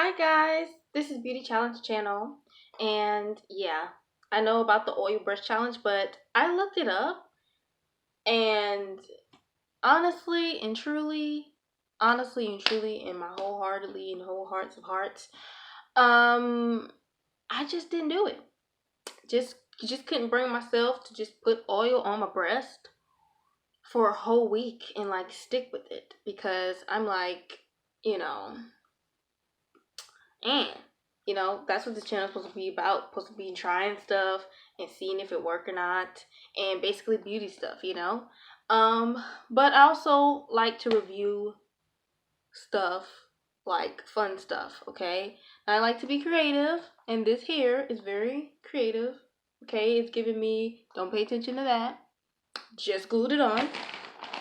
Hi guys, this is Beauty Challenge channel, and yeah, I know about the oil brush challenge, but I looked it up, and honestly and truly, in my wholeheartedly and whole hearts of hearts, um, I just didn't do it. Just couldn't bring myself to just put oil on my breast for a whole week and like stick with it because I'm like, you know. And that's what this channel is supposed to be about. Supposed to be trying stuff and seeing if it work or not, and basically beauty stuff. Um, but I also like to review stuff, like fun stuff. Okay, I like to be creative, and this here is very creative. Okay, it's giving me. Don't pay attention to that. Just glued it on.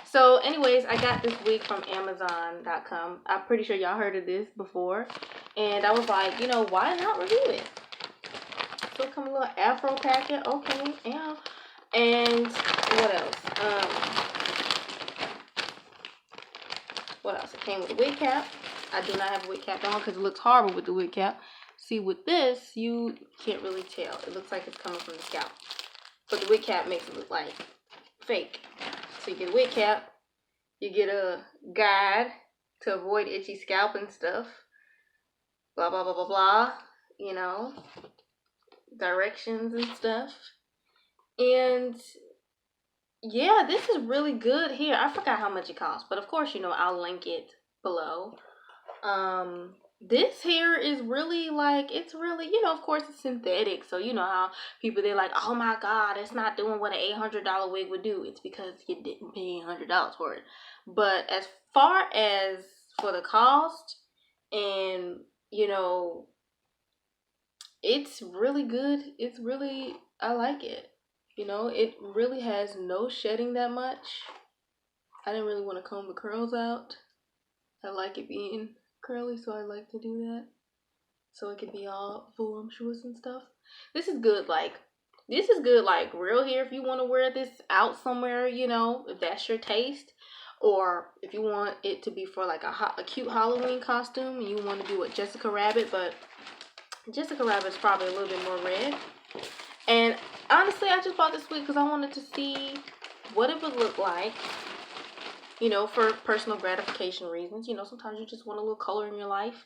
So anyways, I got this wig from Amazon.com. I'm pretty sure y'all heard of this before. And I was like, why not review it? So it comes a little afro packet. Okay, yeah. And what else? What else? It came with a wig cap. I do not have a wig cap on because it looks horrible with the wig cap. See, with this, you can't really tell. It looks like it's coming from the scalp. But the wig cap makes it look like fake. So you get a wig cap. You get a guide to avoid itchy scalp and stuff. Blah, blah, blah, blah, blah. Directions and stuff. And yeah, this is really good here. I forgot how much it costs, but of course, I'll link it below. This here is really like, it's really, of course it's synthetic. So you know how people, they're like, oh my God, it's not doing what an $800 wig would do. It's because you didn't pay $800 for it. But as far as for the cost and, it's really good. It's really, I like it. It really has no shedding that much. I didn't really want to comb the curls out. I like it being curly, so I like to do that. So it can be all voluptuous and stuff. This is good, like real hair if you want to wear this out somewhere, if that's your taste. Or if you want it to be for like a cute Halloween costume, and you want to do a Jessica Rabbit, but Jessica Rabbit's probably a little bit more red. And honestly, I just bought this wig because I wanted to see what it would look like, for personal gratification reasons. Sometimes you just want a little color in your life.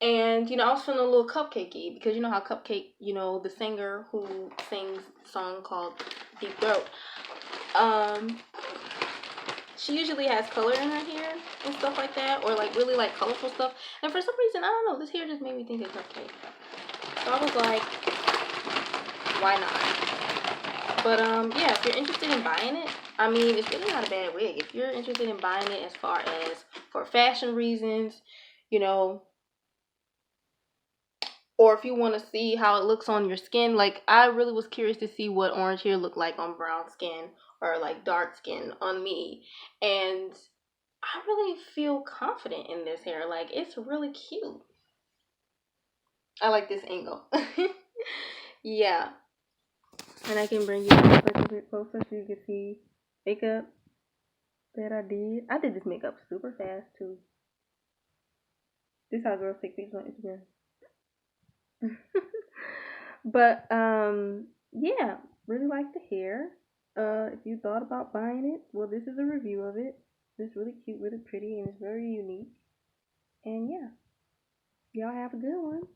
And, I was feeling a little cupcakey because you know how Cupcake, the singer who sings a song called Deep Throat, she usually has color in her hair and stuff like that, or like really like colorful stuff. And for some reason, I don't know, this hair just made me think of Cupcake. So I was like, why not? But yeah, if you're interested in buying it, I mean, it's really not a bad wig. If you're interested in buying it as far as for fashion reasons, or if you want to see how it looks on your skin, like I really was curious to see what orange hair looked like on brown skin or like dark skin on me. And I really feel confident in this hair. Like, it's really cute. I like this angle. Yeah. And I can bring you a bit closer so you can see makeup that I did. I did this makeup super fast too. This is how girls take pictures on Instagram. But yeah, really like the hair. If you thought about buying it, well, this is a review of it. It's really cute, really pretty, and it's very unique. And yeah, y'all have a good one.